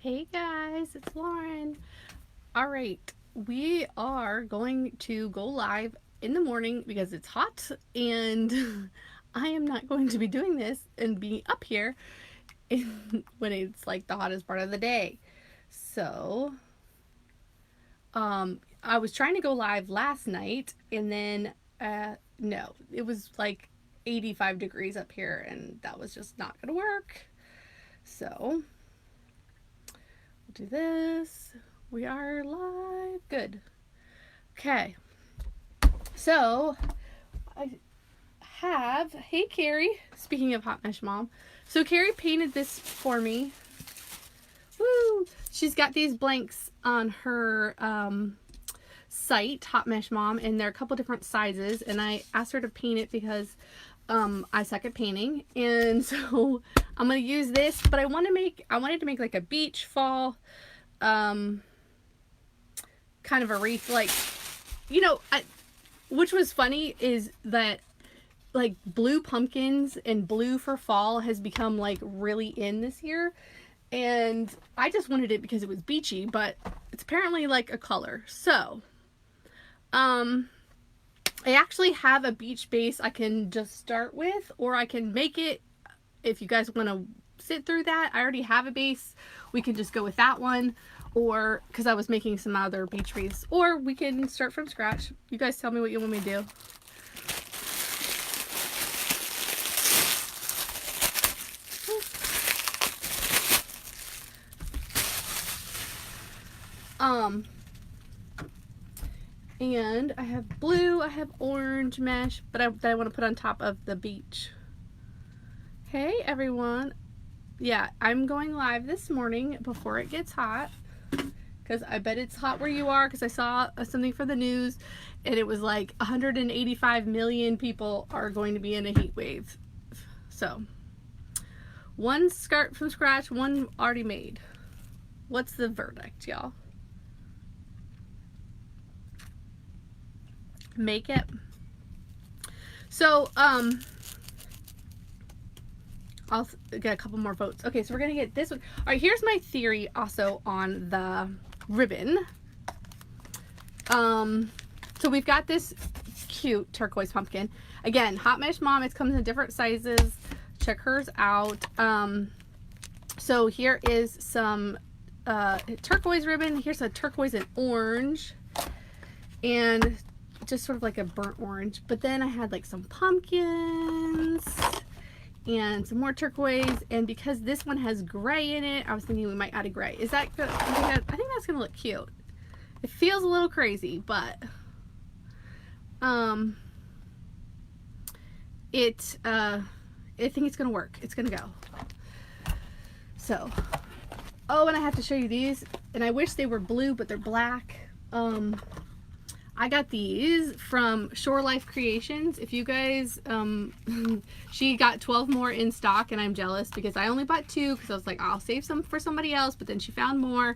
Hey guys, it's Lauren. All right, we are going to go live in the morning because it's hot and I am not going to be doing this and be up here when it's like the hottest part of the day. So, I was trying to go live last night and then no, it was like 85 degrees up here and that was just not going to work. So, do this. We are live. Good. Okay. So I have, hey Carrie, speaking of Hot Mesh Mom. So Carrie painted this for me. Woo! She's got these blanks on her site, Hot Mesh Mom, and they're a couple different sizes. And I asked her to paint it because I suck at painting. And so I'm going to use this, but I wanted to make like a beach fall kind of a wreath, like, you know, which was funny is that like blue pumpkins and blue for fall has become like really in this year, and I just wanted it because it was beachy, but it's apparently like a color. So I actually have a beach base I can just start with, or I can make it if you guys want to sit through that. I already have a base, we can just go with that one, or because I was making some other beach wreaths, or we can start from scratch. You guys tell me what you want me to do. And I have blue, I have orange mesh, but that I want to put on top of the beach. Hey everyone. Yeah, I'm going live this morning before it gets hot, because I bet it's hot where you are, because I saw something for the news and it was like 185 million people are going to be in a heat wave. So one start from scratch, one already made. What's the verdict, y'all? Make it. So I'll get a couple more votes. Okay, so we're gonna get this one. All right, here's my theory also on the ribbon. So we've got this cute turquoise pumpkin. Again, Hot Mesh Mom, it comes in different sizes. Check hers out. So here is some turquoise ribbon. Here's a turquoise and orange, and just sort of like a burnt orange. But then I had like some pumpkins and some more turquoise, and because this one has gray in it, I was thinking we might add a gray. Is that good? I think that's gonna look cute. It feels a little crazy, but I think it's gonna work. It's gonna go. So, oh, and I have to show you these, and I wish they were blue, but they're black. I got these from Shore Life Creations. If you guys, she got 12 more in stock, and I'm jealous because I only bought 2 because I was like, I'll save some for somebody else, but then she found more.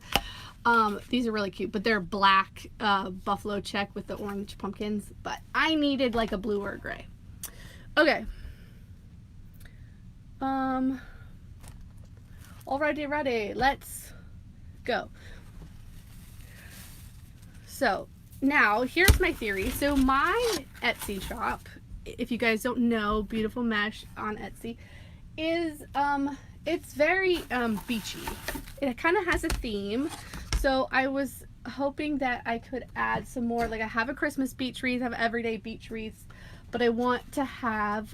These are really cute, but they're black buffalo check with the orange pumpkins, but I needed like a blue or a gray. Okay. Alrighty, ready. Let's go. So now here's my theory. So my Etsy shop, if you guys don't know, Beautiful Mesh on Etsy, is it's very beachy. It kind of has a theme. So I was hoping that I could add some more, like I have a Christmas beach wreath, I have everyday beach wreaths, but I want to have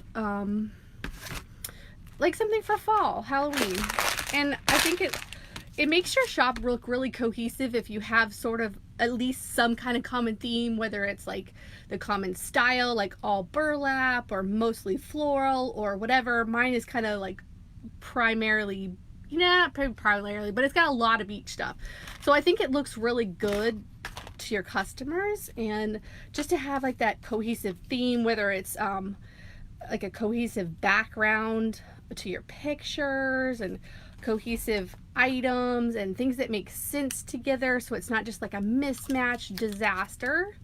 like something for fall, Halloween. And I think it makes your shop look really cohesive if you have sort of at least some kind of common theme, whether it's like the common style, like all burlap or mostly floral or whatever. Mine is kind of like primarily, not primarily, but it's got a lot of beach stuff. So I think it looks really good to your customers, and just to have like that cohesive theme, whether it's like a cohesive background to your pictures and cohesive items and things that make sense together, so it's not just like a mismatch disaster.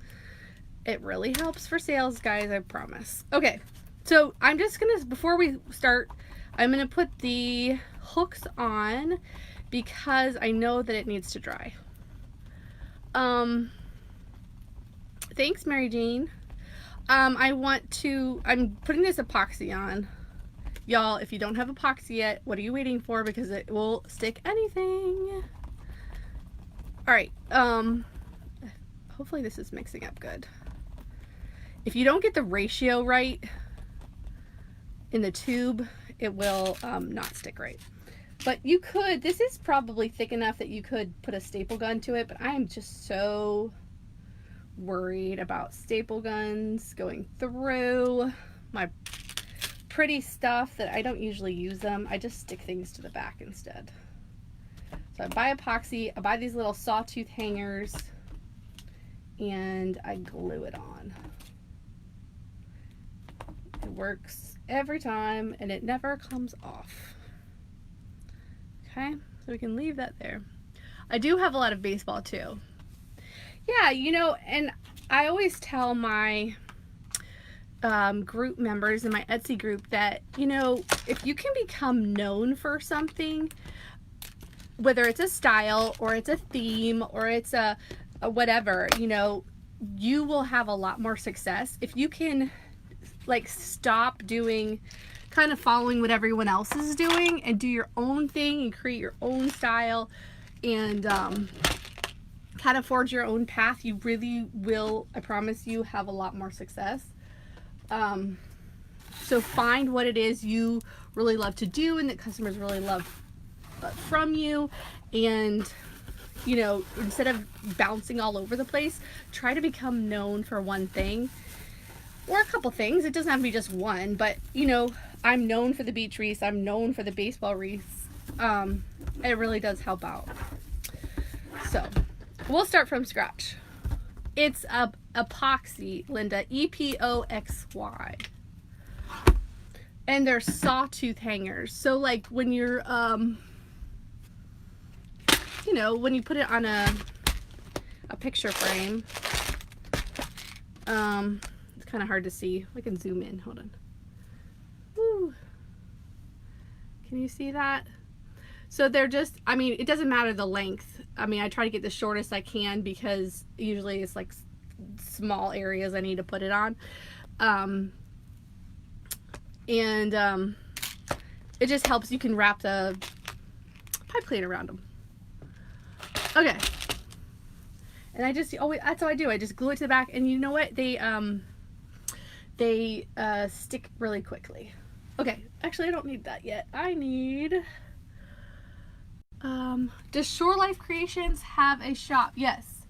It really helps for sales, guys, I promise. Okay, so I'm just gonna, before we start, I'm gonna put the hooks on, because I know that it needs to dry. Thanks, Mary Jane. I'm putting this epoxy on. Y'all, if you don't have epoxy yet, what are you waiting for? Because it will stick anything. All right. Hopefully this is mixing up good. If you don't get the ratio right in the tube, it will not stick right. But you could, this is probably thick enough that you could put a staple gun to it, but I'm just so worried about staple guns going through my pretty stuff that I don't usually use them. I just stick things to the back instead. So I buy epoxy, I buy these little sawtooth hangers, and I glue it on. It works every time and it never comes off. Okay, so we can leave that there. I do have a lot of baseball too. Yeah, you know, and I always tell my group members in my Etsy group that, you know, if you can become known for something, whether it's a style or it's a theme or it's a whatever, you know, you will have a lot more success if you can like stop doing, kind of following what everyone else is doing and do your own thing and create your own style and kind of forge your own path. You really will, I promise you, have a lot more success. So find what it is you really love to do and that customers really love from you, and you know, instead of bouncing all over the place, try to become known for one thing or a couple things. It doesn't have to be just one, but you know, I'm known for the beach wreaths, I'm known for the baseball wreaths. It really does help out. So we'll start from scratch. It's a epoxy, Linda, EPOXY. And they're sawtooth hangers. So like when you're, you know, when you put it on a picture frame, it's kind of hard to see. I can zoom in, hold on. Woo. Can you see that? So they're just, I mean, it doesn't matter the length. I mean, I try to get the shortest I can because usually it's like small areas I need to put it on. It just helps. You can wrap the pipe cleaner around them. Okay. And I just, always, that's all I do. I just glue it to the back, and you know what? They stick really quickly. Okay. Actually, I don't need that yet. I need, does Shore Life Creations have a shop? Yes.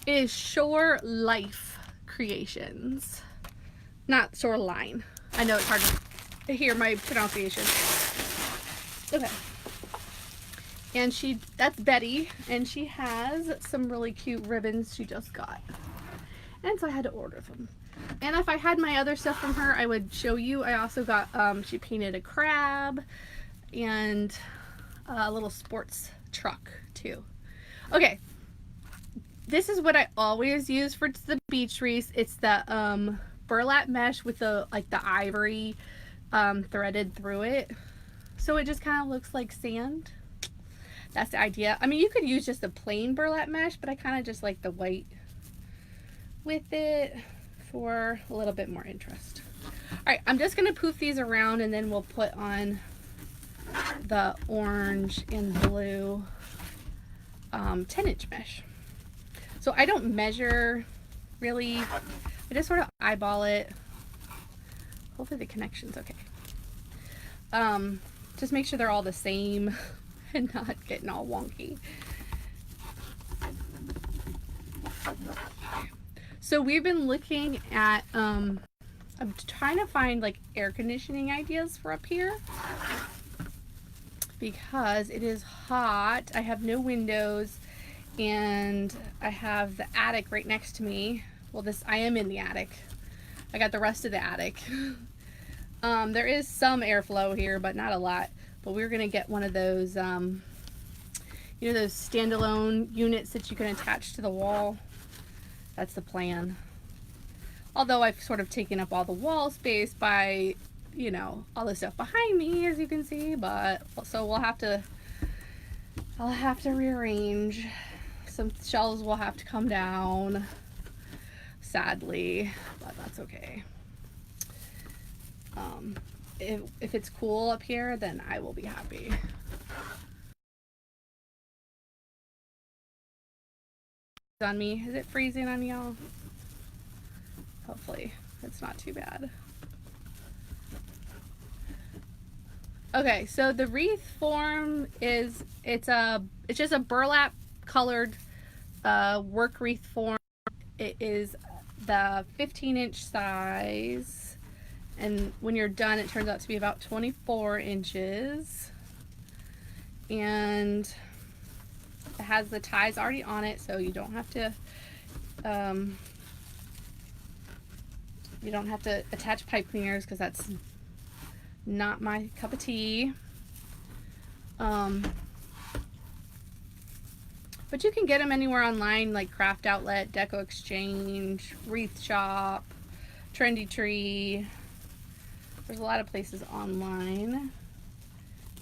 It is Shore Life Creations, not Shoreline. I know it's hard to hear my pronunciation. Okay. And that's Betty, and she has some really cute ribbons she just got. And so I had to order them. And if I had my other stuff from her, I would show you. I also got, she painted a crab and a little sports truck too. Okay. This is what I always use for the beach wreaths. It's the burlap mesh with the ivory threaded through it. So it just kind of looks like sand. That's the idea. I mean, you could use just a plain burlap mesh, but I kind of just like the white with it for a little bit more interest. All right, I'm just gonna poof these around and then we'll put on the orange and blue 10-inch mesh. So I don't measure really, I just sort of eyeball it. Hopefully the connection's okay. Just make sure they're all the same and not getting all wonky. So we've been looking at, I'm trying to find like air conditioning ideas for up here because it is hot. I have no windows and I have the attic right next to me. Well, I am in the attic. I got the rest of the attic. There is some airflow here, but not a lot. But we're gonna get one of those, you know, those standalone units that you can attach to the wall. That's the plan. Although I've sort of taken up all the wall space by you know, all the stuff behind me, as you can see, but so I'll have to rearrange. Some shelves will have to come down, sadly, but that's okay. If it's cool up here, then I will be happy. On me, is it freezing on y'all? Hopefully it's not too bad. Okay, so the wreath form is it's just a burlap colored work wreath form. It is the 15-inch size, and when you're done, it turns out to be about 24 inches, and it has the ties already on it, so you don't have to attach pipe cleaners, because that's not my cup of tea. But you can get them anywhere online, like Craft Outlet, Deco Exchange, Wreath Shop, Trendy Tree. There's a lot of places online.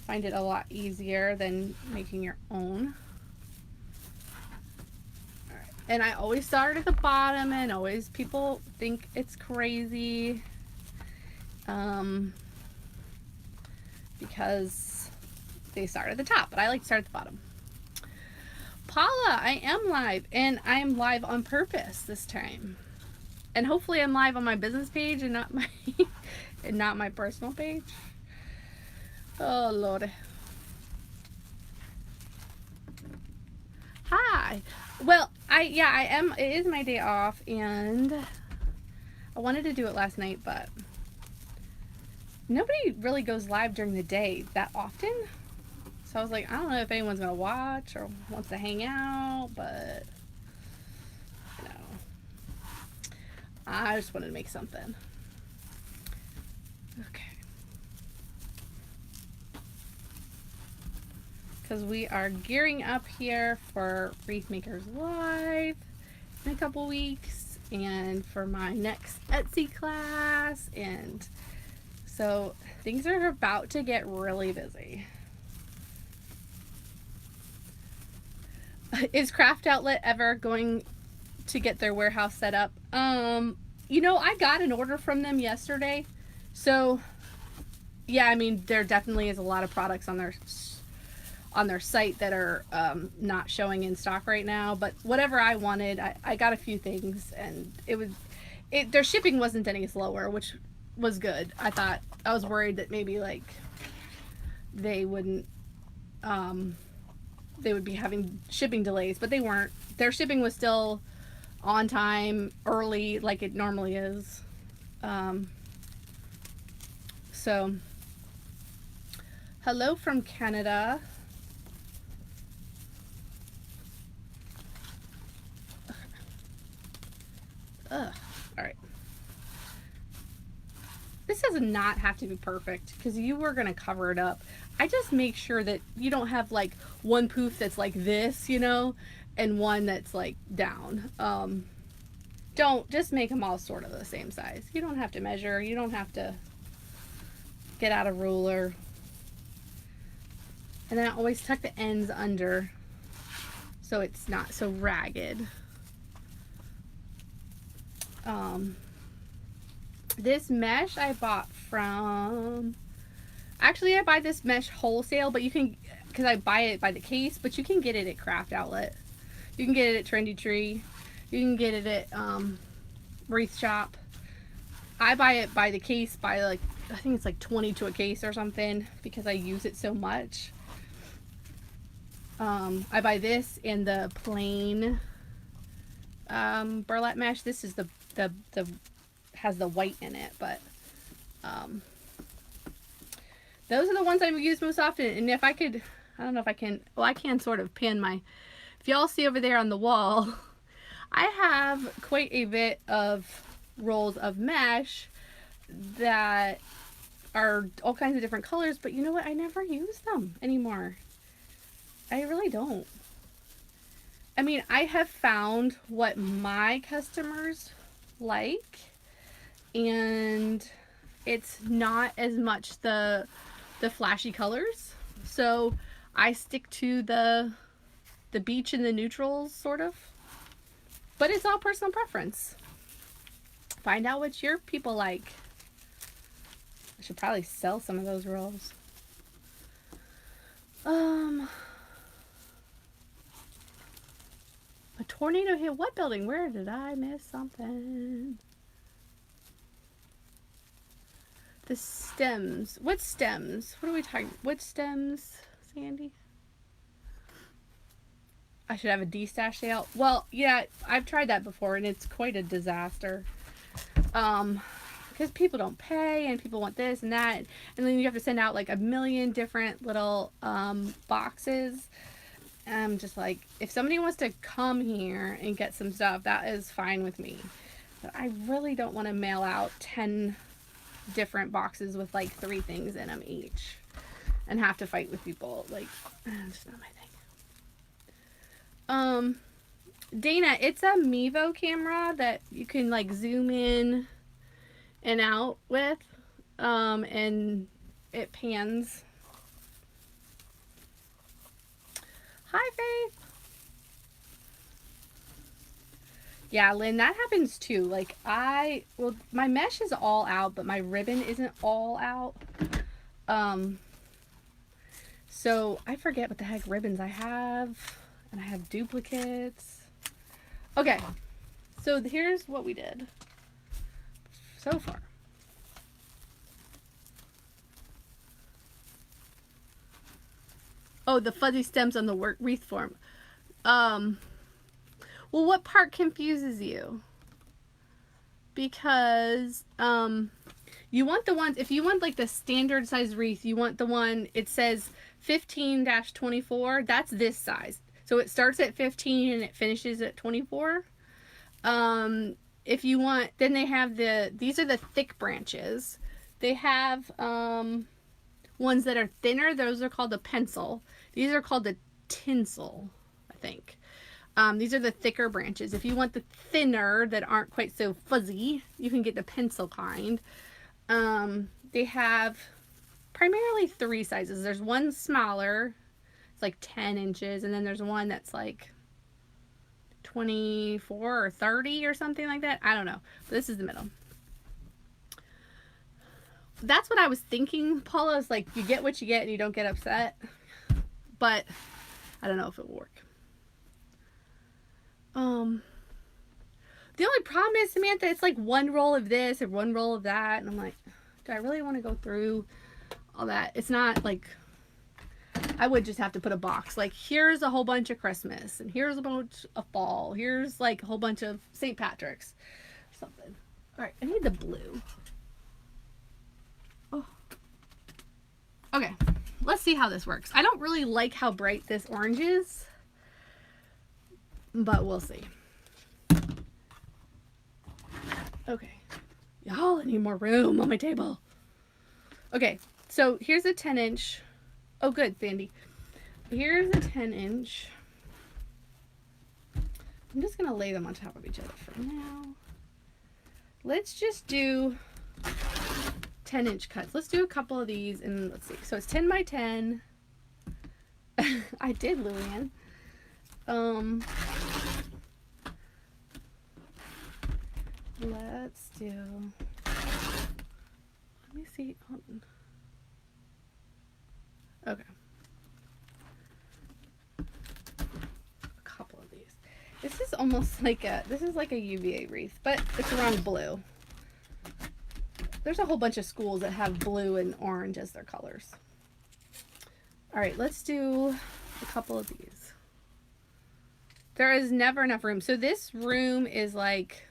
Find it a lot easier than making your own. All right. And I always start at the bottom, and always people think it's crazy. Because they start at the top, but I like to start at the bottom. Paula, I am live, and I am live on purpose this time. And hopefully I'm live on my business page and not my personal page. Oh Lord. Hi. Well, I am, it is my day off, and I wanted to do it last night, but nobody really goes live during the day that often. So I was like, I don't know if anyone's gonna watch or wants to hang out, but you know, I just wanted to make something. Okay. Because we are gearing up here for Wreath Makers Live in a couple weeks, and for my next Etsy class, and so things are about to get really busy. Is Craft Outlet ever going to get their warehouse set up? You know, I got an order from them yesterday, so yeah, I mean, there definitely is a lot of products on their site that are not showing in stock right now, but whatever I wanted, I got a few things, and their shipping wasn't any slower, which was good. I was worried that maybe like they would be having shipping delays, but they weren't. Their shipping was still on time, early, like it normally is. So hello from Canada. Ugh. All right. This does not have to be perfect, because you were going to cover it up. I just make sure that you don't have like one poof that's like this, you know, and one that's like down. Don't just make them all sort of the same size. You don't have to measure. You don't have to get out a ruler. And then I always tuck the ends under so it's not so ragged. This mesh I bought from, actually I buy this mesh wholesale, but you can, because I buy it by the case, but you can get it at Craft Outlet. You can get it at Trendy Tree. You can get it at Wreath Shop. I buy it by the case, by like, I think it's like 20 to a case or something, because I use it so much. I buy this in the plain burlap mesh. This is the has the white in it, but those are the ones I use most often. And if I could, I don't know if I can, well, I can sort of pin my, if y'all see over there on the wall, I have quite a bit of rolls of mesh that are all kinds of different colors, but you know what, I never use them anymore. I really don't. I mean, I have found what my customers like, and it's not as much the flashy colors. So I stick to the beach and the neutrals, sort of. But it's all personal preference. Find out what your people like. I should probably sell some of those rolls. A tornado hit what building? Where did I miss something? The stems. What stems? What are we talking? What stems, Sandy? I should have a de-stash sale. Well, yeah, I've tried that before, and it's quite a disaster. Because people don't pay, and people want this and that, and then you have to send out like a million different little boxes. And I'm just like, if somebody wants to come here and get some stuff, that is fine with me. But I really don't want to mail out 10 different boxes with like 3 things in them each and have to fight with people. Like, it's not my thing. Dana, it's a Mevo camera that you can like zoom in and out with, and it pans. Hi, Faith. Yeah, Lynn, that happens too. Like well, my mesh is all out, but my ribbon isn't all out. So I forget what the heck ribbons I have. And I have duplicates. Okay, so here's what we did so far. Oh, the fuzzy stems on the wreath form. Well, what part confuses you? Because you want the ones, if you want like the standard size wreath, you want the one, it says 15-24. That's this size. So it starts at 15 and it finishes at 24. If you want, then they have these are the thick branches. They have ones that are thinner. Those are called a pencil. These are called the tinsel, I think. These are the thicker branches. If you want the thinner that aren't quite so fuzzy, you can get the pencil kind. They have primarily 3 sizes. There's one smaller. It's like 10 inches, and then there's one that's like 24 or 30 or something like that. I don't know. But this is the middle. That's what I was thinking, Paula. Is like you get what you get and you don't get upset. But I don't know if it will work. The only problem is, Samantha, it's like one roll of this or one roll of that, and I'm like, do I really want to go through all that? It's not like, I would just have to put a box. Like, here's a whole bunch of Christmas, and here's a bunch of fall. Here's like a whole bunch of St. Patrick's. Something. All right, I need the blue. Oh. Okay, let's see how this works. I don't really like how bright this orange is, but we'll see. Okay. Y'all, I need more room on my table. Okay, so here's a 10-inch. Oh, good, Sandy. Here's a 10-inch. I'm just going to lay them on top of each other for now. Let's just do 10-inch cuts. Let's do a couple of these, and let's see. So it's 10 by 10. I did, Luann. Let's do, let me see. Okay. A couple of these. This is almost like this is like a UVA wreath, but it's around blue. There's a whole bunch of schools that have blue and orange as their colors. All right, let's do a couple of these. There is never enough room. So this room is like,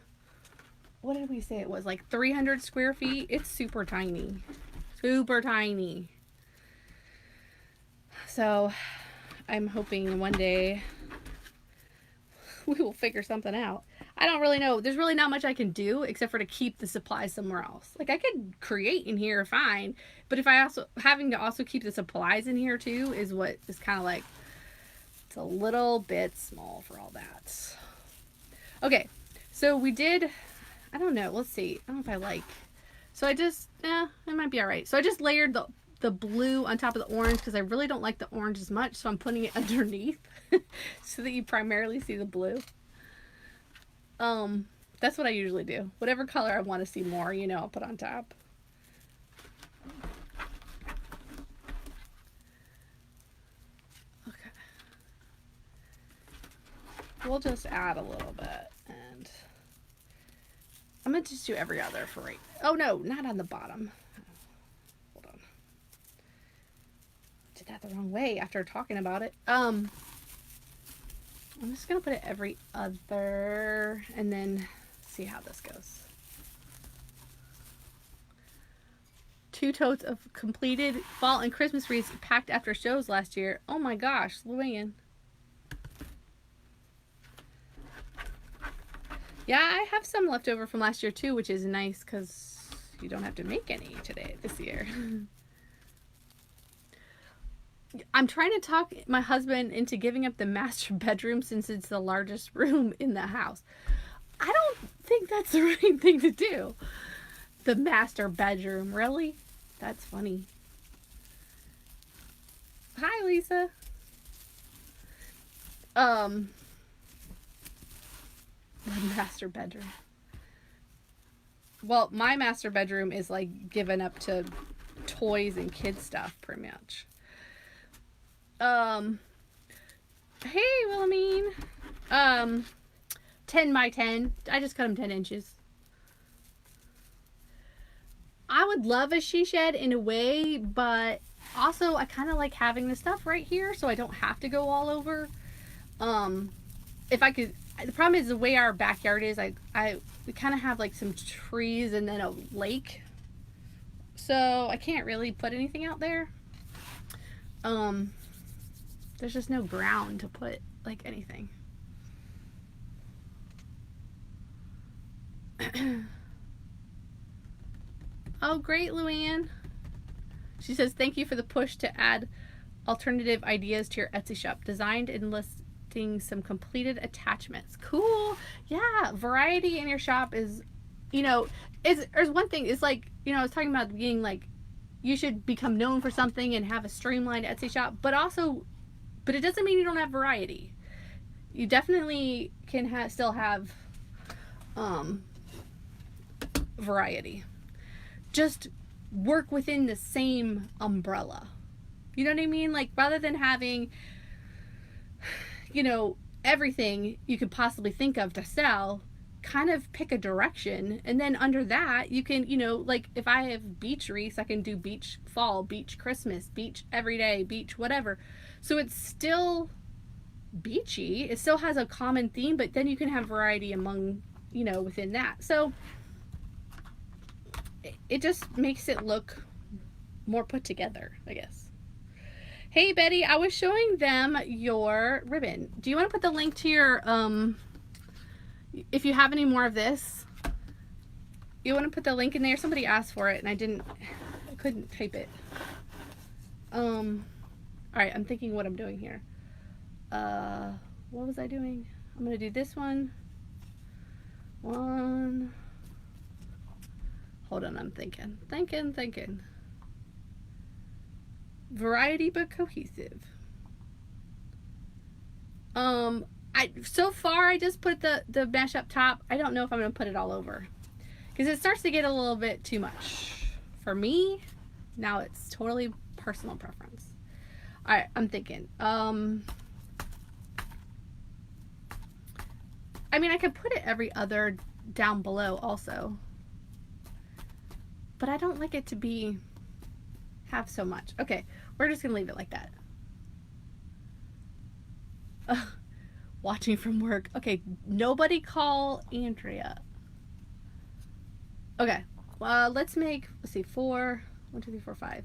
what did we say it was? Like 300 square feet. It's super tiny. Super tiny. So I'm hoping one day we will figure something out. I don't really know. There's really not much I can do except for to keep the supplies somewhere else. Like, I could create in here fine, but if I also having to also keep the supplies in here too is what is kind of like, it's a little bit small for all that. Okay, so we did, I don't know, let's see. I don't know if I like, So I just, it might be all right. So I just layered the blue on top of the orange because I really don't like the orange as much. So I'm putting it underneath so that you primarily see the blue. That's what I usually do. Whatever color I want to see more, you know, I'll put on top. Okay. We'll just add a little bit, and I'm going to just do every other for right. Oh no, not on the bottom. Hold on. Did that the wrong way after talking about it. I'm just going to put it every other and then see how this goes. 2 totes of completed fall and Christmas wreaths packed after shows last year. Oh my gosh, Luann. Yeah, I have some left over from last year too, which is nice because you don't have to make any this year. I'm trying to talk my husband into giving up the master bedroom since it's the largest room in the house. I don't think that's the right thing to do. The master bedroom, really? That's funny. Hi, Lisa. The master bedroom. Well, my master bedroom is like given up to toys and kid stuff, pretty much. Hey, Wilhelmine. 10 by 10. I just cut them 10 inches. I would love a she shed in a way, but also I kind of like having the stuff right here so I don't have to go all over. If I could, the problem is the way our backyard is, we kind of have like some trees and then a lake. So I can't really put anything out there. There's just no ground to put like anything. Oh, great, Luann. She says, thank you for the push to add alternative ideas to your Etsy shop. Designed and listing some completed attachments. Cool. Yeah, variety in your shop is, you know, there's one thing. It's like, you know, I was talking about being like, you should become known for something and have a streamlined Etsy shop, but it doesn't mean you don't have variety. You definitely can still have variety. Just work within the same umbrella. You know what I mean? Like, rather than having, you know, everything you could possibly think of to sell, kind of pick a direction, and then under that you can, you know, like if I have beach wreaths, I can do beach fall, beach Christmas, beach everyday, beach whatever. So it's still beachy. It still has a common theme, but then you can have variety among, you know, within that. So it just makes it look more put together, I guess. Hey, Betty, I was showing them your ribbon. Do you want to put the link to your, if you have any more of this, you want to put the link in there? Somebody asked for it and I couldn't type it. All right, I'm thinking what I'm doing here. What was I doing? I'm going to do this one. Hold on, I'm thinking. Variety but cohesive. So far I just put the mesh up top. I don't know if I'm gonna put it all over because it starts to get a little bit too much for me. Now it's totally personal preference. All right, I'm thinking. I mean, I could put it every other down below also. But I don't like it to have so much. Okay, we're just gonna leave it like that. Watching from work. Okay, nobody call Andrea. Okay, well, let's see, 4, 1, 2, 3, 4, 5.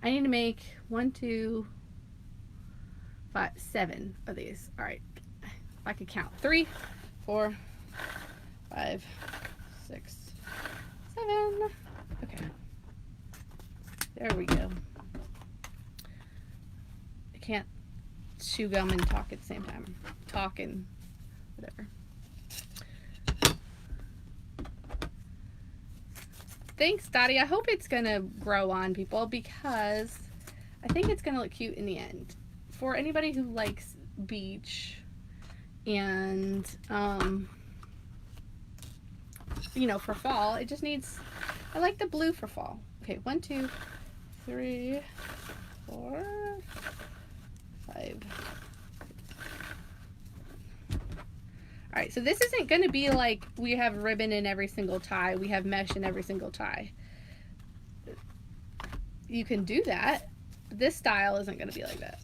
I need to make 1, 2, 5, 7 of these. All right, if I could count. 3, 4, 5, 6, 7. Okay, there we go. I can't chew gum and talk at the same time. Talk and whatever. thanks, Dottie. I hope it's gonna grow on people because I think it's gonna look cute in the end. For anybody who likes beach and you know, for fall, it just needs, I like the blue for fall. Okay, 1, 2, 3, 4, 5. Alright, so this isn't going to be like we have ribbon in every single tie. We have mesh in every single tie. You can do that. This style isn't going to be like that.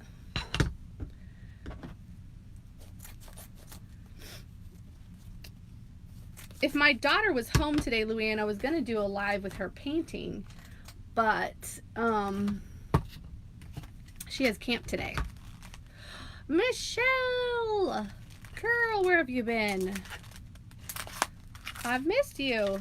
If my daughter was home today, Luann, I was going to do a live with her painting. But she has camp today. Michelle! Girl, where have you been? I've missed you.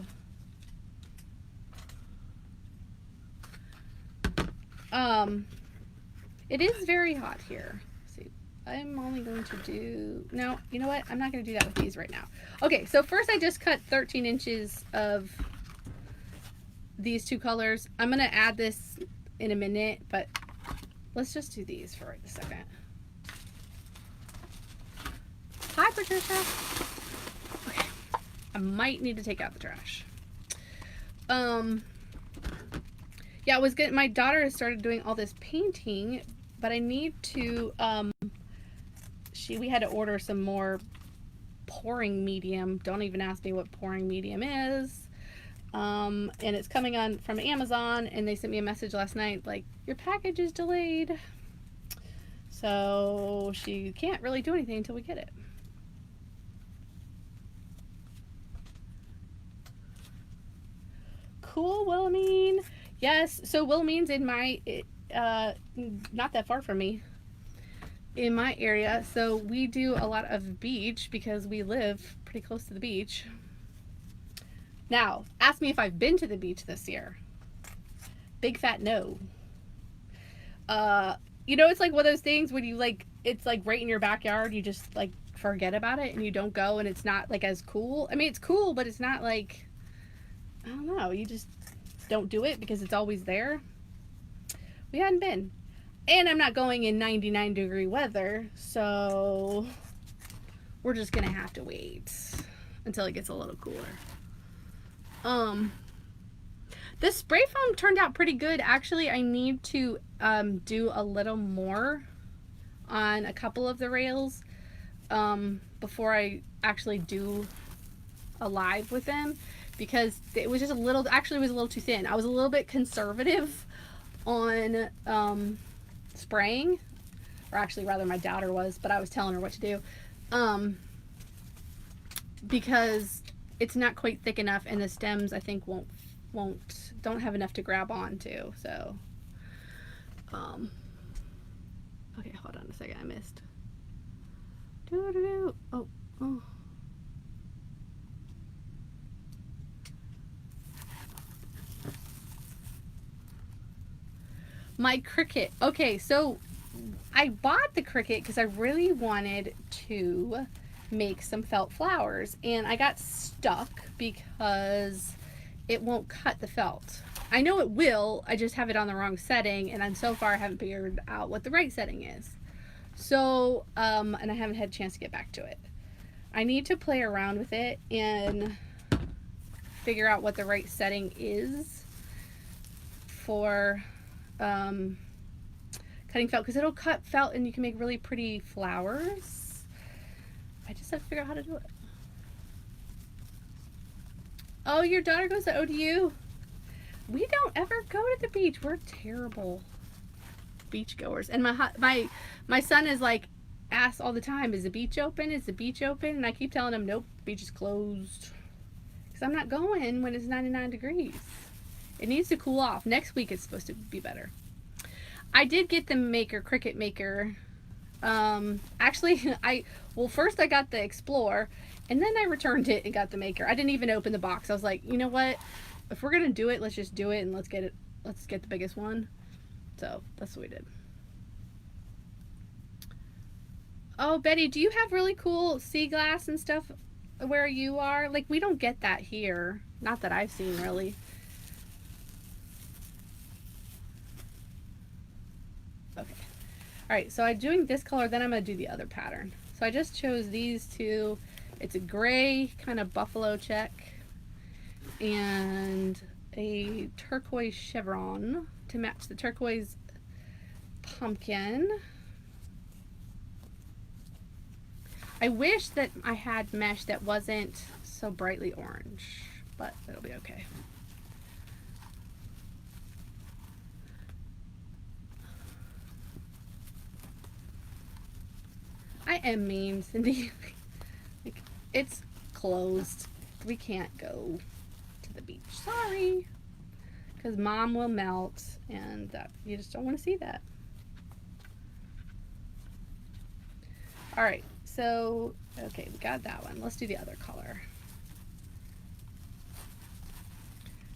It is very hot here. Let's see, I'm only going to do, no, you know what? I'm not going to do that with these right now. Okay, so first I just cut 13 inches of these two colors. I'm going to add this in a minute, but let's just do these for a second. Hi, Patricia. Okay, I might need to take out the trash. Yeah, I was getting, my daughter has started doing all this painting, but I need to, we had to order some more pouring medium. Don't even ask me what pouring medium is. And it's coming on from Amazon, and they sent me a message last night like, your package is delayed. So she can't really do anything until we get it. Cool, Wilhelmine. Yes, so Wilhelmine's in my, not that far from me, in my area. So we do a lot of beach because we live pretty close to the beach. Now, ask me if I've been to the beach this year. Big fat no. You know, it's like one of those things when you like, it's like right in your backyard, you just like forget about it and you don't go, and it's not like as cool. I mean, it's cool, but it's not like, I don't know, you just don't do it because it's always there. We hadn't been. And I'm not going in 99-degree weather, so we're just gonna have to wait until it gets a little cooler. The spray foam turned out pretty good. Actually, I need to do a little more on a couple of the rails before I actually do a live with them, because it was just a little, actually it was a little too thin. I was a little bit conservative on spraying, or actually rather my daughter was, but I was telling her what to do, because it's not quite thick enough, and the stems I think don't have enough to grab onto. So okay, hold on a second, I missed. Oh. My Cricut. Okay, so I bought the Cricut because I really wanted to make some felt flowers, and I got stuck because it won't cut the felt. I know it will, I just have it on the wrong setting, and so far I haven't figured out what the right setting is. So, and I haven't had a chance to get back to it. I need to play around with it and figure out what the right setting is for cutting felt, because it'll cut felt and you can make really pretty flowers. I just have to figure out how to do it. Oh, your daughter goes to ODU? We don't ever go to the beach. We're terrible beach goers. And my son is like, asks all the time, is the beach open? Is the beach open? And I keep telling him, nope, beach is closed. Because I'm not going when it's 99 degrees. It needs to cool off. Next week it's supposed to be better. I did get the Cricut Maker. Actually, first I got the Explore, and then I returned it and got the Maker. I didn't even open the box. I was like, you know what? If we're gonna do it, let's just do it, and let's get the biggest one. So that's what we did. Oh, Betty, do you have really cool sea glass and stuff where you are? Like, we don't get that here. Not that I've seen, really. Alright, so I'm doing this color, then I'm going to do the other pattern. So I just chose these two. It's a gray kind of buffalo check and a turquoise chevron to match the turquoise pumpkin. I wish that I had mesh that wasn't so brightly orange, but it'll be okay. I am mean, Cindy. Like, it's closed. We can't go to the beach. Sorry. Because Mom will melt, and you just don't want to see that. Alright, so, okay, we got that one. Let's do the other color.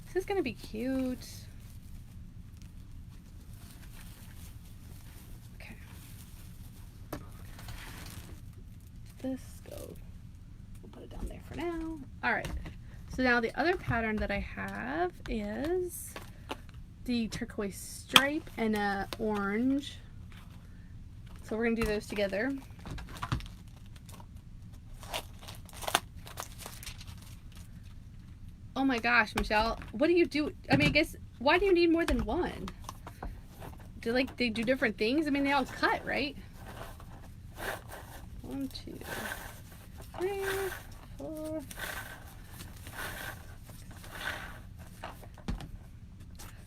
This is going to be cute. Okay. This go. We'll put it down there for now. Alright, so now the other pattern that I have is the turquoise stripe and a orange. So we're going to do those together. Oh my gosh, Michelle, what do you do? I mean, I guess, why do you need more than one? Do they do different things? I mean, they all cut, right? 1, 2, 3, 4.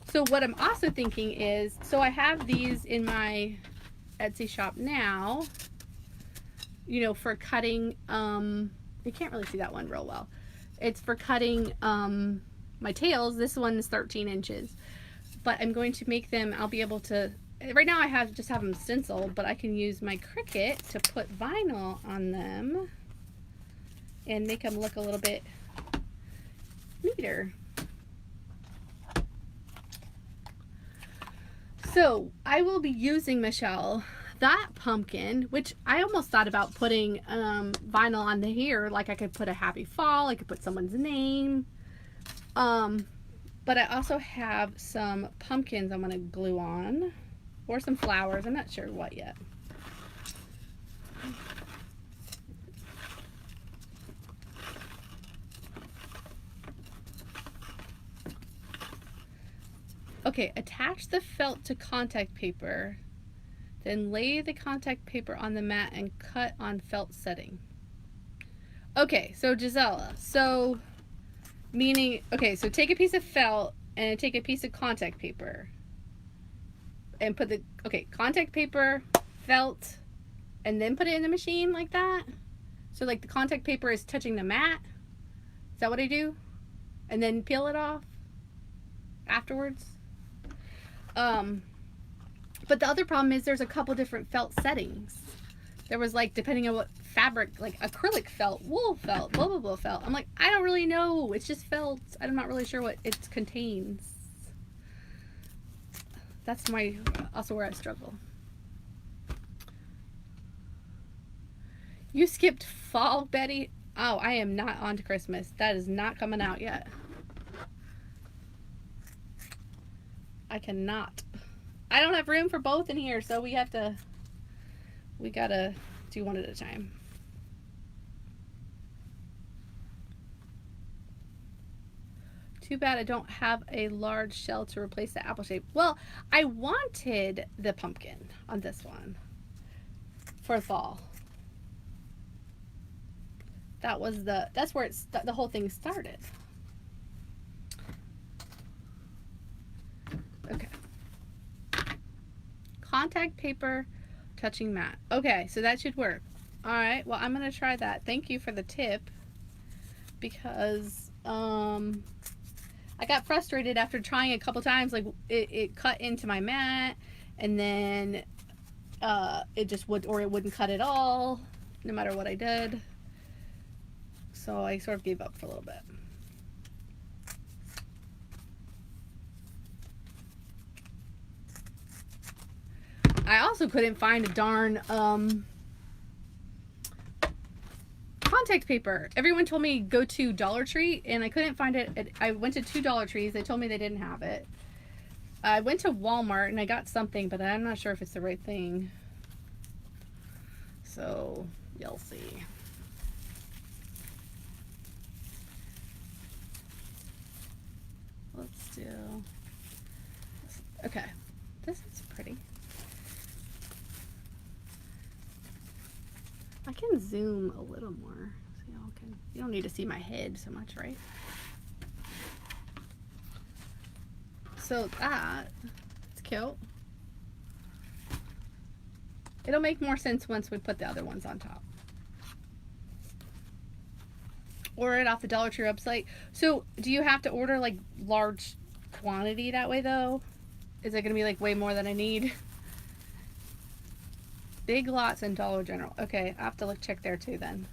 So what I'm also thinking is, so I have these in my Etsy shop now, you know, for cutting, you can't really see that one real well. It's for cutting my tails. This one is 13 inches. But I'm going to make them, I'll be able to, right now I just have them stenciled, but I can use my Cricut to put vinyl on them and make them look a little bit neater. So I will be using, Michelle, that pumpkin, which I almost thought about putting vinyl on here. Like I could put a happy fall, I could put someone's name. But I also have some pumpkins I'm going to glue on, or some flowers. I'm not sure what yet. Okay, attach the felt to contact paper. Then lay the contact paper on the mat and cut on felt setting. Okay, so Gisela, so meaning, okay, so take a piece of felt and take a piece of contact paper and put the, okay, contact paper, felt, and then put it in the machine like that. So like the contact paper is touching the mat. Is that what I do? And then peel it off afterwards. But the other problem is there's a couple different felt settings. There was like, depending on what fabric, like acrylic felt, wool felt, blah, blah, blah felt. I'm like, I don't really know. It's just felt. I'm not really sure what it contains. That's also where I struggle. You skipped fall, Betty? Oh, I am not on to Christmas. That is not coming out yet. I cannot. I don't have room for both in here, so we gotta do one at a time. Too bad I don't have a large shell to replace the apple shape. Well, I wanted the pumpkin on this one for fall. That's where the whole thing started. Okay. Contact paper touching mat. Okay, so that should work. All right, well, I'm gonna try that. Thank you for the tip, because I got frustrated after trying a couple times. Like it cut into my mat, and then it just would, or it wouldn't cut at all, no matter what I did. So I sort of gave up for a little bit. I also couldn't find a darn contact paper. Everyone told me go to Dollar Tree, and I couldn't find it. I went to 2 Dollar Trees. They told me they didn't have it. I went to Walmart and I got something, but I'm not sure if it's the right thing. So you'll see. Let's do this. Okay, this is pretty. I can zoom a little more so y'all can, you don't need to see my head so much, right? So that, it's cute. It'll make more sense once we put the other ones on top. Order it off the Dollar Tree website. So do you have to order like large quantity that way though? Is it gonna be like way more than I need? Big Lots and Dollar General. Okay, I have to look, check there too then.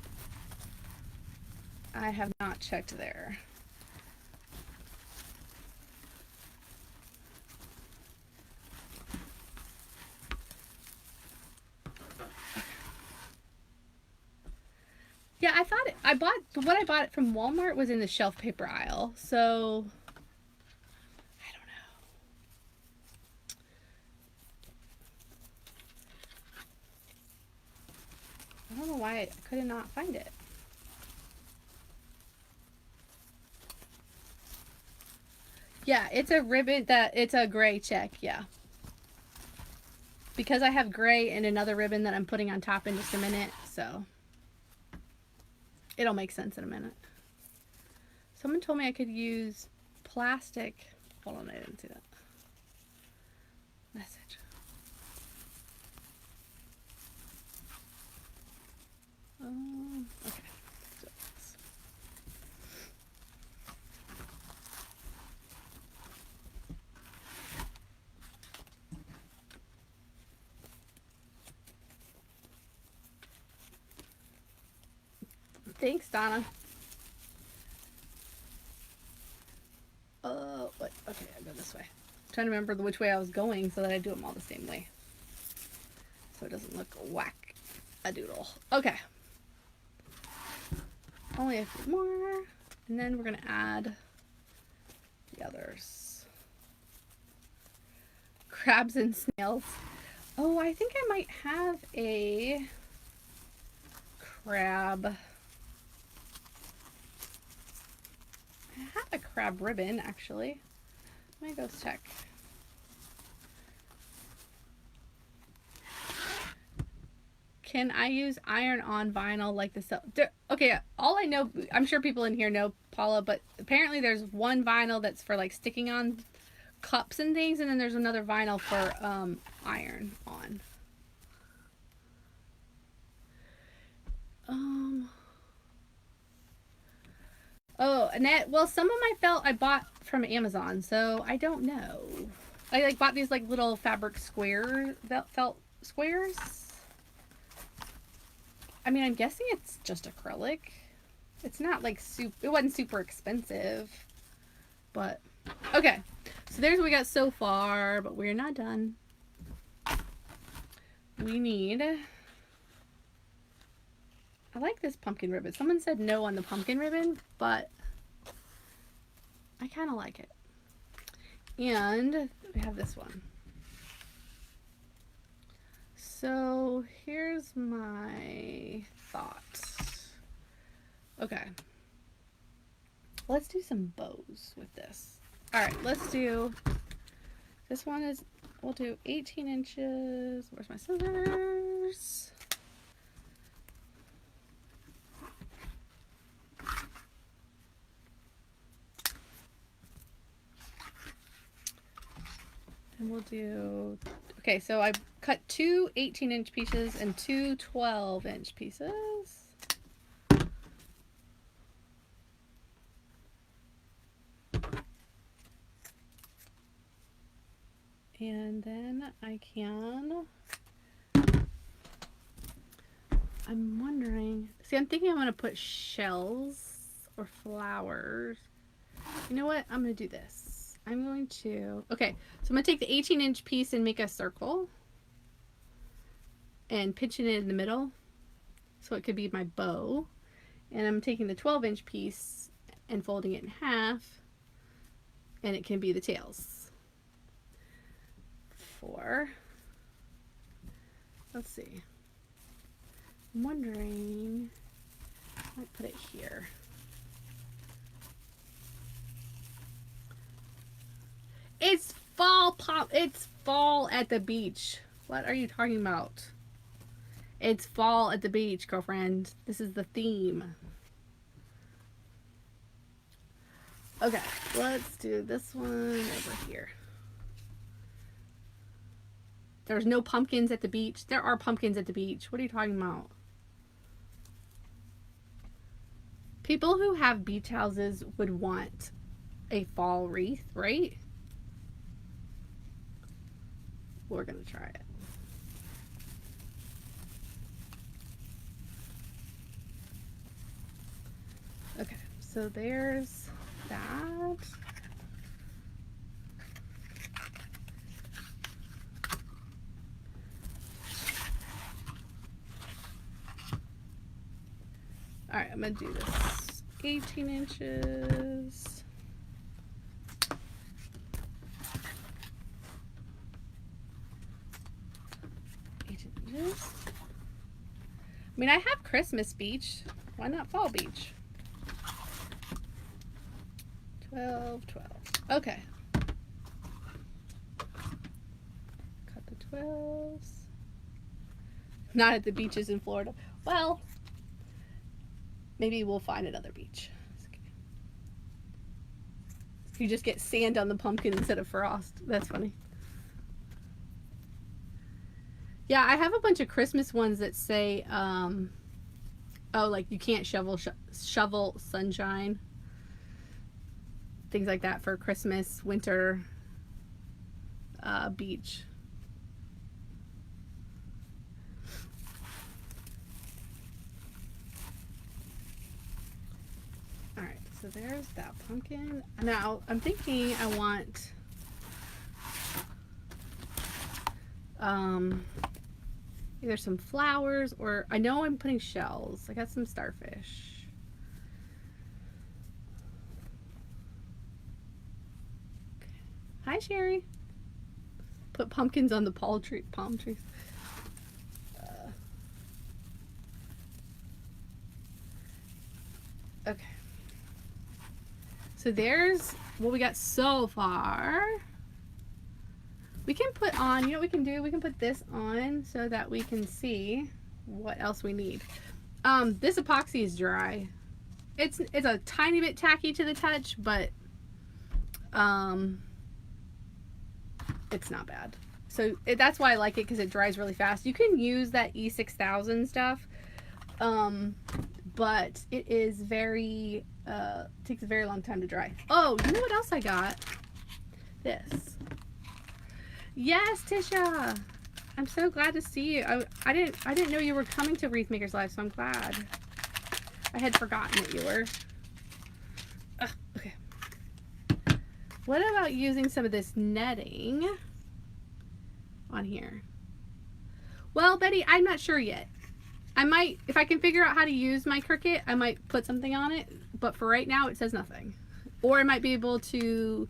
I have not checked there. Yeah, I thought what I bought it from Walmart was in the shelf paper aisle. So I don't know. I don't know why I could not find it. Yeah, it's a ribbon it's a gray check, yeah. Because I have gray and another ribbon that I'm putting on top in just a minute, so it'll make sense in a minute. Someone told me I could use plastic. Hold on, I didn't see that. Message. Okay. Thanks, Donna. What? Okay, I'll go this way. I'm trying to remember which way I was going so that I do them all the same way. So it doesn't look whack a doodle. Okay. Only a few more. And then we're going to add the others. Crabs and snails. Oh, I think I might have a crab. I have a crab ribbon, actually. Let me go check. Can I use iron-on vinyl like this? Okay, all I know, I'm sure people in here know, Paula, but apparently there's one vinyl that's for like sticking on cups and things, and then there's another vinyl for iron-on. Oh, Annette, well, some of my felt I bought from Amazon, so I don't know. I like bought these like little fabric square felt squares. I mean, I'm guessing it's just acrylic. It's not like it wasn't super expensive, but okay. So there's what we got so far, but we're not done. We need, I like this pumpkin ribbon. Someone said no on the pumpkin ribbon, but I kind of like it. And we have this one. So here's my thought. Okay. Let's do some bows with this. All right, let's do, this one is, we'll do 18 inches. Where's my scissors? And we'll do, okay, so I cut two 18-inch pieces and two 12-inch pieces. And then I can, I'm wondering, see, I'm thinking I'm going to put shells or flowers. You know what? I'm going to do this. I'm going to, okay, so I'm going to take the 18-inch piece and make a circle and pinching it in the middle so it could be my bow. And I'm taking the 12-inch piece and folding it in half, and it can be the tails. Let's see. I'm wondering, I might put it here. It's fall pop. It's fall at the beach. What are you talking about? It's fall at the beach, girlfriend. This is the theme. Okay, let's do this one over here. There's no pumpkins at the beach. There are pumpkins at the beach. What are you talking about? People who have beach houses would want a fall wreath, right? We're gonna try it. Okay, so there's that. All right, I'm gonna do this 18 inches. I mean, I have Christmas beach. Why not fall beach? 12, 12. Okay. Cut the 12s. Not at the beaches in Florida. Well, maybe we'll find another beach. You just get sand on the pumpkin instead of frost. That's funny. Yeah, I have a bunch of Christmas ones that say, oh, like you can't shovel sunshine. Things like that for Christmas, winter, beach. All right, so there's that pumpkin. Now, I'm thinking I want, either some flowers or I know I'm putting shells. I got some starfish. Okay. Hi, Sherry. Put pumpkins on the palm trees. Okay. So there's what we got so far. We can put on, you know what we can do? We can put this on so that we can see what else we need. This epoxy is dry. It's a tiny bit tacky to the touch, but it's not bad. So that's why I like it, because it dries really fast. You can use that E6000 stuff, but it is very, takes a very long time to dry. Oh, you know what else I got? This. Yes, Tisha. I'm so glad to see you. I didn't know you were coming to Wreath Makers Live, so I'm glad. I had forgotten that you were. Okay. What about using some of this netting on here? Well, Betty, I'm not sure yet. I might, if I can figure out how to use my Cricut, I might put something on it. But for right now, it says nothing. Or I might be able to,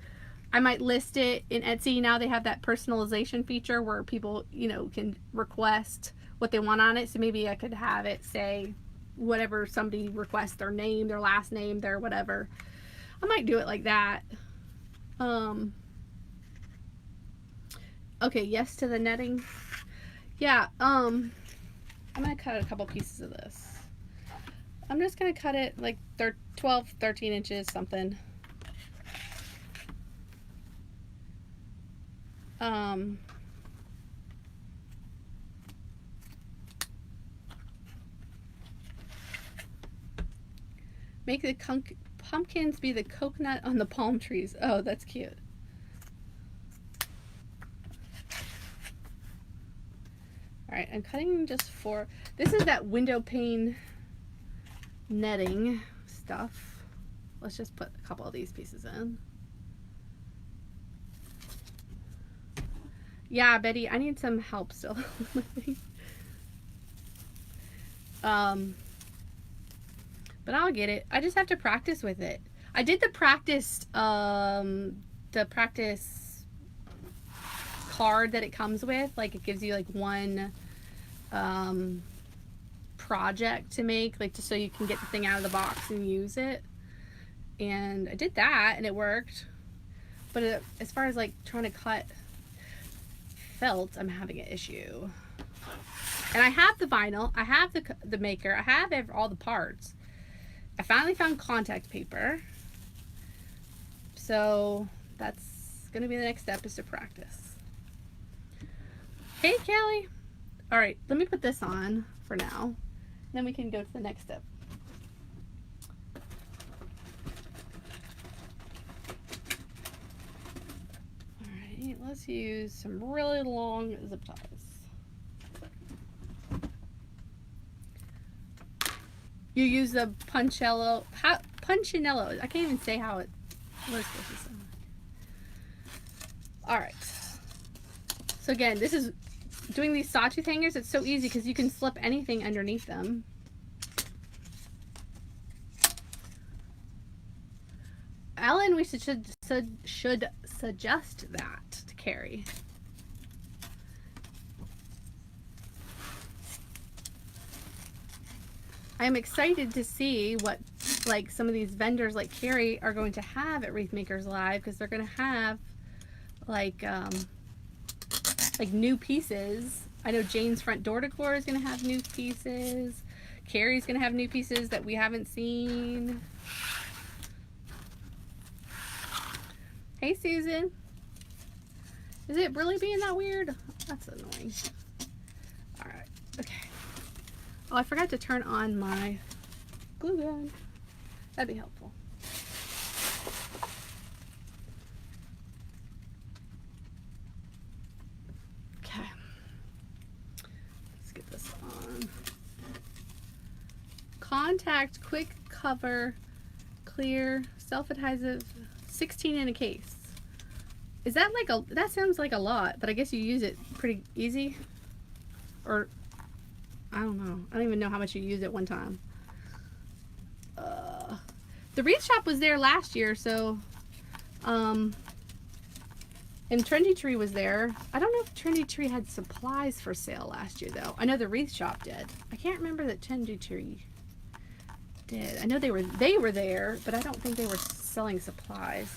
I might list it in Etsy. Now they have that personalization feature where people, you know, can request what they want on it. So maybe I could have it say whatever somebody requests, their name, their last name, their whatever. I might do it like that. Okay, yes to the netting. Yeah, I'm gonna cut a couple pieces of this. I'm just gonna cut it like 12, 13 inches, something. Make the pumpkins be the coconut on the palm trees. Oh, that's cute. All right, I'm cutting just for, this is that window pane netting stuff. Let's just put a couple of these pieces in. Yeah, Betty, I need some help still. But I'll get it. I just have to practice with it. I did the practice card that it comes with. Like, it gives you like one project to make, like just so you can get the thing out of the box and use it. And I did that and it worked. But as far as like trying to cut felt, I'm having an issue. And I have the vinyl, I have the maker, I have all the parts. I finally found contact paper. So that's gonna be the next step, is to practice. Hey Kelly. All right, let me put this on for now. Then we can go to the next step. All right, let's use some really long zip ties. You use the Punchinello. Punchinello. I can't even say how it was supposed to sound. All right. So again, this is doing these sawtooth hangers. It's so easy because you can slip anything underneath them. Ellen, we should suggest that to Carrie. I'm excited to see what like some of these vendors like Carrie are going to have at Wreath Makers Live, because they're going to have like new pieces. I know Jane's Front Door Decor is going to have new pieces. Carrie's going to have new pieces that we haven't seen. Hey Susan. Is it really being that weird? That's annoying. Alright, okay. Oh, I forgot to turn on my glue gun. That'd be helpful. Okay. Let's get this on. Contact Quick Cover Clear Self-Adhesive 16 in a case. Is that like a, that sounds like a lot, but I guess you use it pretty easy? Or I don't know. I don't even know how much you used at one time. The Wreath shop was there last year, so and Trendy Tree was there. I don't know if Trendy Tree had supplies for sale last year though. I know the Wreath shop did. I can't remember that Trendy Tree did. I know they were there, but I don't think they were selling supplies.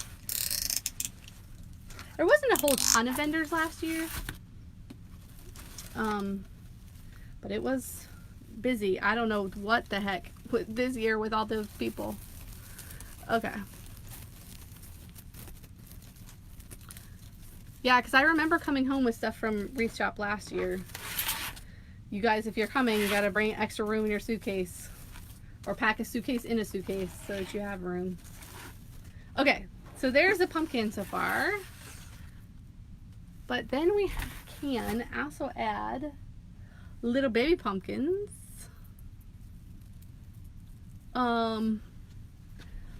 There wasn't a whole ton of vendors last year. But it was busy. I don't know what the heck this year with all those people. Okay. Yeah, because I remember coming home with stuff from Wreath Shop last year. You guys, if you're coming, you got to bring extra room in your suitcase. Or pack a suitcase in a suitcase so that you have room. Okay, so there's the pumpkin so far. But then we can also add little baby pumpkins.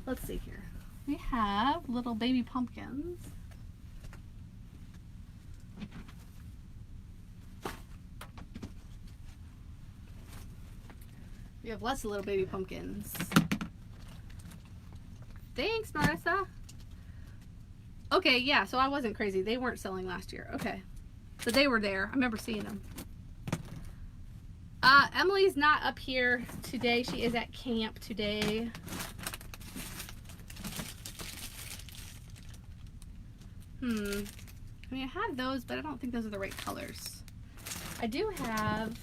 Let's see here. We have little baby pumpkins. We have lots of little baby pumpkins. Thanks, Marissa. Okay, yeah, so I wasn't crazy. They weren't selling last year. Okay. But they were there. I remember seeing them. Emily's not up here today. She is at camp today. I mean, I have those, but I don't think those are the right colors. I do have...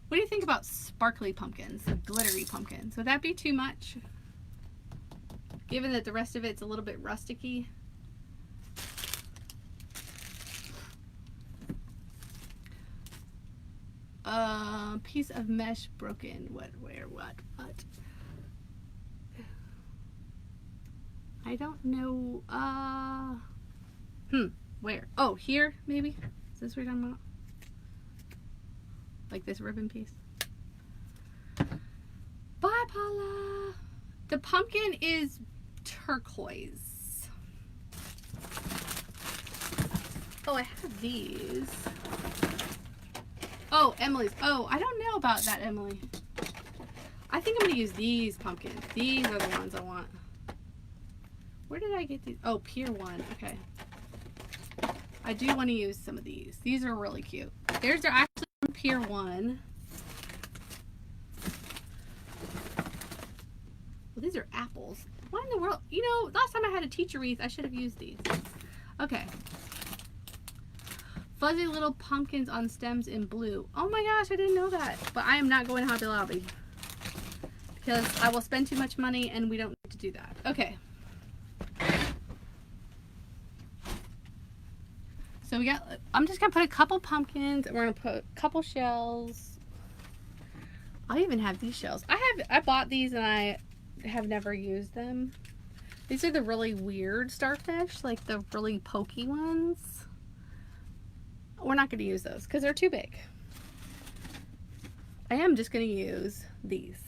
What do you think about sparkly pumpkins, the glittery pumpkins? Would that be too much? Given that the rest of it's a little bit rusticy. Piece of mesh broken. What, where, what? I don't know. Where? Oh, here, maybe? Is this what you're talking about? Like this ribbon piece? Bye, Paula. The pumpkin is turquoise. Oh, I have these. Oh, Emily's. Oh, I don't know about that, Emily. I think I'm going to use these pumpkins. These are the ones I want. Where did I get these? Oh, Pier 1. Okay. I do want to use some of these. These are really cute. There's actually from tier 1. Well, these are apples. What in the world? You know, last time I had a teacher wreath, I should have used these. Okay. Fuzzy little pumpkins on stems in blue. Oh my gosh, I didn't know that. But I am not going to Hobby Lobby, because I will spend too much money and we don't need to do that. Okay. So we got, I'm just going to put a couple pumpkins and we're going to put a couple shells. I even have these shells. I bought these and I have never used them. These are the really weird starfish, like the really pokey ones. We're not going to use those because they're too big. I am just going to use these.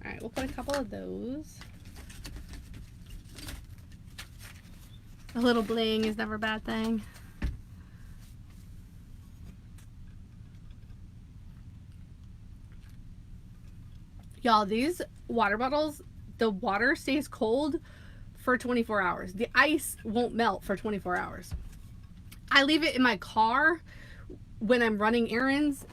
Alright, we'll put a couple of those. A little bling is never a bad thing. Y'all, these water bottles, the water stays cold for 24 hours. The ice won't melt for 24 hours. I leave it in my car when I'm running errands,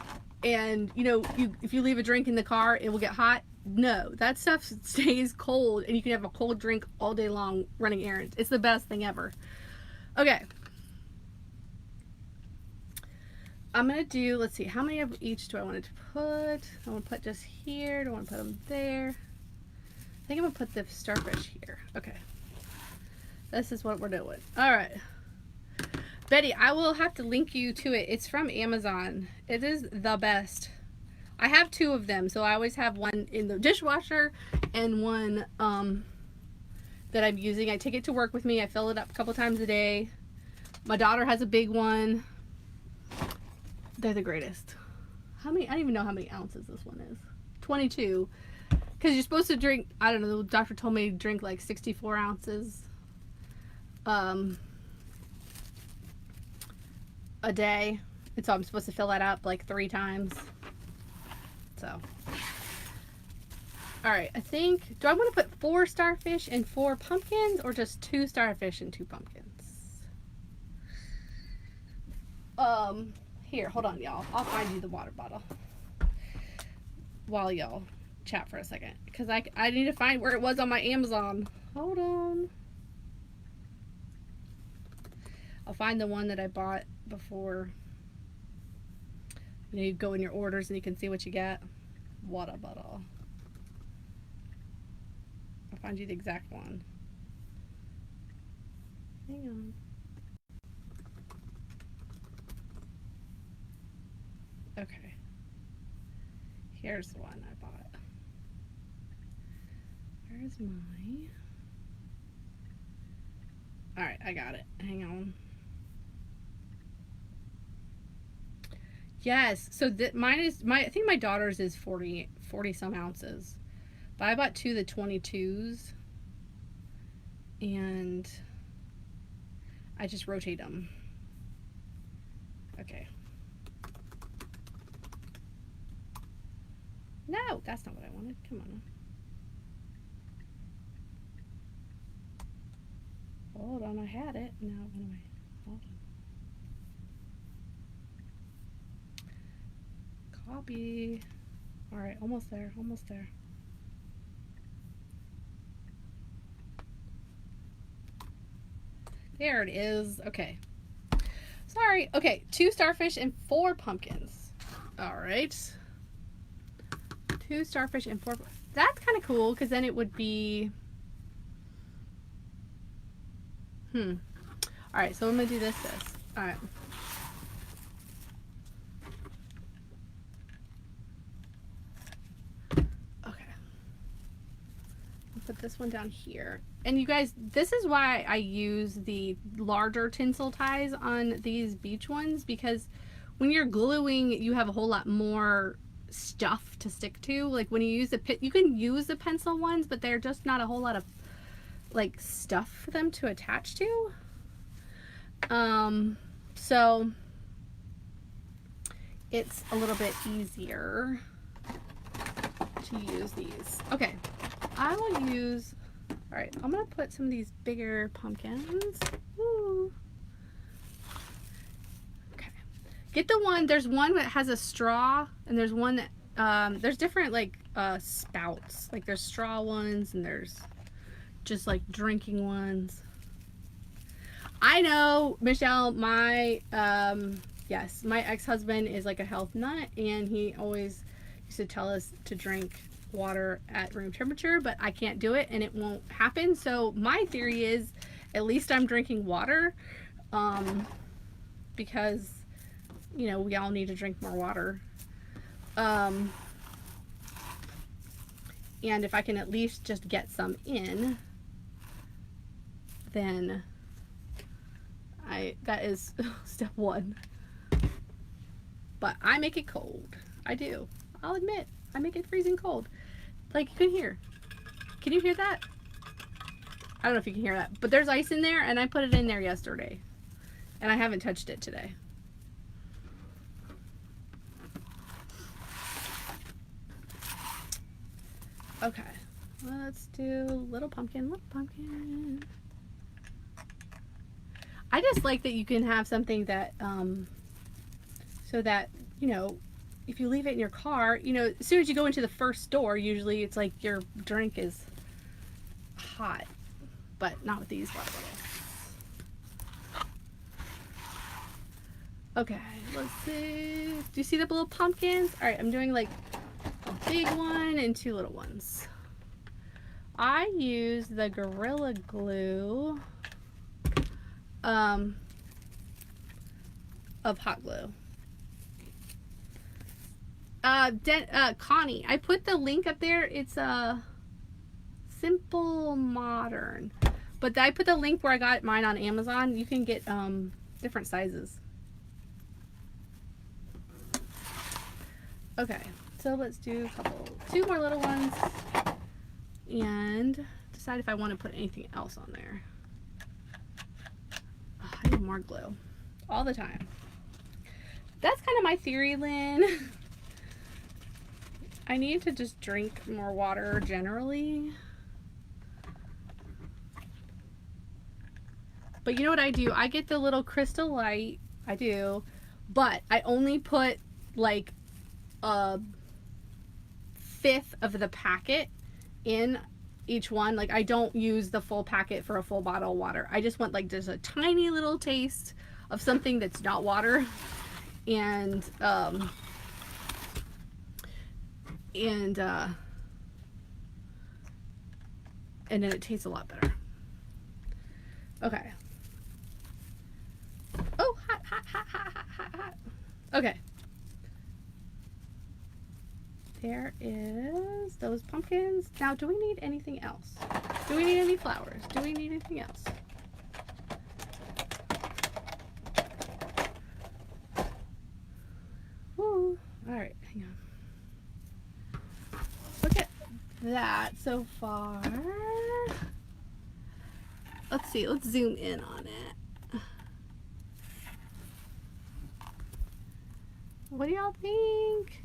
and you know, if you leave a drink in the car, it will get hot. No, that stuff stays cold and you can have a cold drink all day long running errands. It's the best thing ever. Okay. I'm going to do, let's see, how many of each do I want to put? I want to put just here. Do I want to put them there? I think I'm going to put the starfish here. Okay. This is what we're doing. All right. Betty, I will have to link you to it. It's from Amazon. It is the best. I have 2 of them, so I always have one in the dishwasher and one that I'm using. I take it to work with me. I fill it up a couple times a day. My daughter has a big one. They're the greatest. How many? I don't even know how many ounces this one is. 22. Because you're supposed to drink, I don't know, the doctor told me to drink like 64 ounces a day. And so I'm supposed to fill that up like 3 times. So, alright, I think, do I want to put 4 starfish and 4 pumpkins, or just 2 starfish and 2 pumpkins? Here, hold on, y'all. I'll find you the water bottle while y'all chat for a second, because I need to find where it was on my Amazon. Hold on. I'll find the one that I bought before. You go in your orders and you can see what you get. Water bottle. I'll find you the exact one. Hang on. Okay. Here's the one I bought. Where's my... Alright, I got it. Hang on. Yes, so mine is, I think my daughter's is 40 some ounces. But I bought 2 of the 22s. And I just rotate them. Okay. No, that's not what I wanted. Come on. Hold on, I had it. Now it went away. Hold on. Copy. Alright, almost there, almost there. There it is. Okay. Sorry. Okay, 2 starfish and 4 pumpkins. Alright. 2 starfish and 4. That's kind of cool, because then it would be... Alright, so I'm going to do this. Alright. Okay. I'll put this one down here. And you guys, this is why I use the larger tinsel ties on these beach ones, because when you're gluing, you have a whole lot more stuff to stick to. Like when you use you can use the pencil ones, but they're just not a whole lot of like stuff for them to attach to. So it's a little bit easier to use these. Okay, I will use, All right, I'm gonna put some of these bigger pumpkins. Woo. Okay, get the one, there's one that has a straw, and there's one that, there's different like spouts. Like there's straw ones, and there's just like drinking ones. I know, Michelle, my, yes, my ex-husband is like a health nut, and he always used to tell us to drink water at room temperature, but I can't do it and it won't happen. So my theory is at least I'm drinking water, because, you know, we all need to drink more water. And if I can at least just get some in, then that is step one. But I make it cold. I do. I'll admit, I make it freezing cold. Like you can hear. Can you hear that? I don't know if you can hear that, but there's ice in there, and I put it in there yesterday, and I haven't touched it today. Okay, let's do little pumpkin, little pumpkin. I just like that you can have something that, so that, you know, if you leave it in your car, you know, as soon as you go into the first store, usually it's like your drink is hot, but not with these water bottles. Okay, let's see. Do you see the little pumpkins? All right, I'm doing like a big one and two little ones. I use the Gorilla Glue of hot glue. Connie, I put the link up there. It's Simple Modern, but I put the link where I got mine on Amazon. You can get different sizes. Okay, so let's do two more little ones, and decide if I want to put anything else on there. Oh, I need more glue all the time. That's kind of my theory, Lynn. I need to just drink more water generally. But you know what I do? I get the little Crystal Light. I do. But I only put like a fifth of the packet in each one. Like I don't use the full packet for a full bottle of water. I just want like just a tiny little taste of something that's not water. And then it tastes a lot better. Okay. Oh, hot, hot, hot, hot, hot, hot, hot. Okay. There is those pumpkins. Now, do we need anything else? Do we need any flowers? Do we need anything else? Woo. All right, hang on. Look at that so far. Let's see, let's zoom in on it. What do y'all think?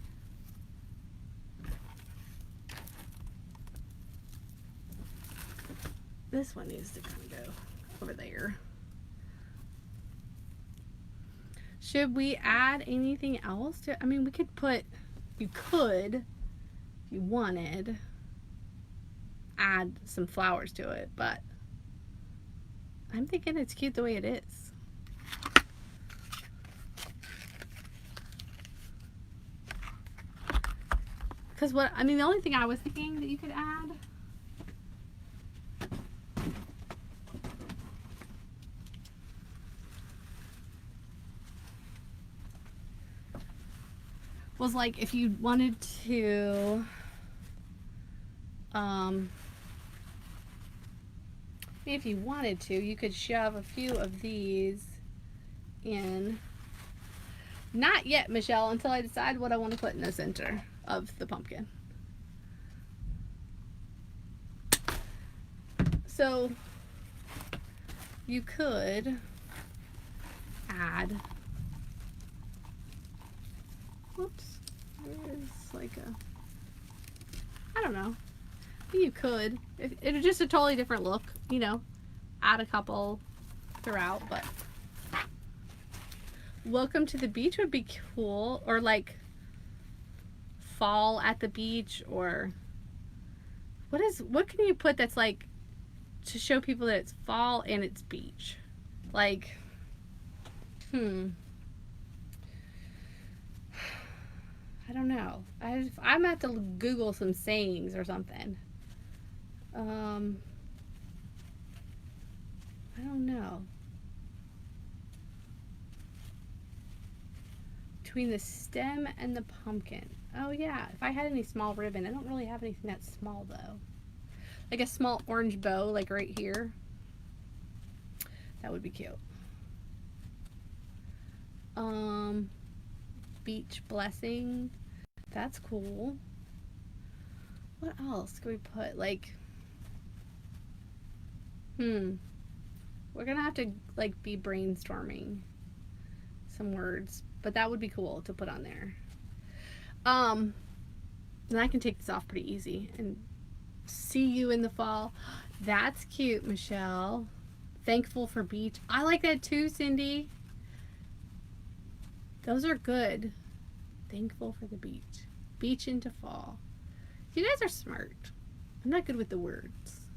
This one needs to kind of go over there. Should we add anything else to, I mean, we could put, you could, if you wanted, add some flowers to it, but I'm thinking it's cute the way it is. Because what, I mean, the only thing I was thinking that you could add was like if you wanted to, if you wanted to, you could shove a few of these in. Not yet, Michelle, until I decide what I want to put in the center of the pumpkin. So you could add, whoops, there's like a, I don't know, You could. It's just a totally different look, you know. Add a couple throughout, but welcome to the beach would be cool, or like fall at the beach, or what can you put that's like to show people that it's fall and it's beach? Like, I don't know. I'm gonna have to Google some sayings or something. I don't know. Between the stem and the pumpkin. Oh yeah, if I had any small ribbon. I don't really have anything that small though. Like a small orange bow, like right here. That would be cute. Beach blessing. That's cool. What else can we put? Like, we're gonna have to like be brainstorming some words, but that would be cool to put on there. And I can take this off pretty easy. And see you in the fall. That's cute, Michelle. Thankful for beach. I like that too, Cindy. Those are good. Thankful for the beach. Beach into fall. You guys are smart. I'm not good with the words.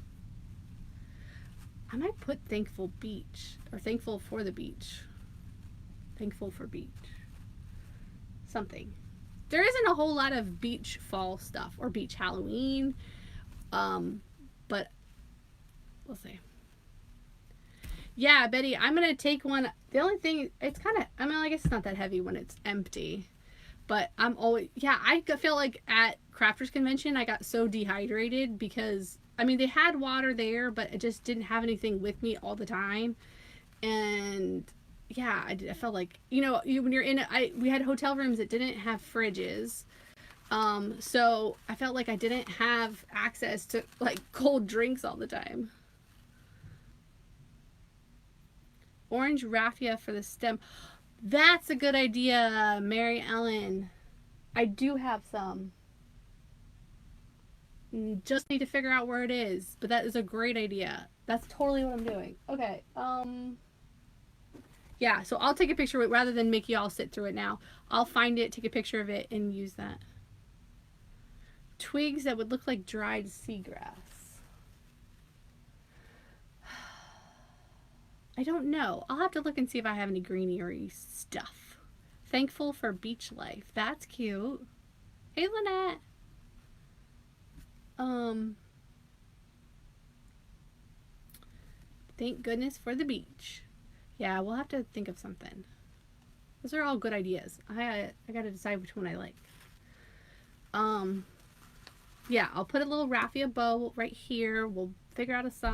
I might put thankful beach or thankful for the beach. Thankful for beach. Something. There isn't a whole lot of beach fall stuff or beach Halloween. But we'll see. Yeah, Betty, I'm going to take one. The only thing, it's kind of, I mean, I guess it's not that heavy when it's empty. But I'm always, yeah, I feel like at Crafters Convention, I got so dehydrated because, I mean, they had water there, but it just didn't have anything with me all the time. And yeah, I felt like, you know, when you're in, we had hotel rooms that didn't have fridges. So I felt like I didn't have access to like cold drinks all the time. Orange raffia for the stem. That's a good idea, Mary Ellen. I do have some. Just need to figure out where it is, but that is a great idea. That's totally what I'm doing. Okay. Yeah, so I'll take a picture of it rather than make you all sit through it now. I'll find it, take a picture of it, and use that. Twigs that would look like dried seagrass. I don't know. I'll have to look and see if I have any greenery stuff. Thankful for beach life. That's cute. Hey, Lynette. Thank goodness for the beach. Yeah, we'll have to think of something. Those are all good ideas. I gotta decide which one I like. Yeah, I'll put a little raffia bow right here. We'll figure out a sign.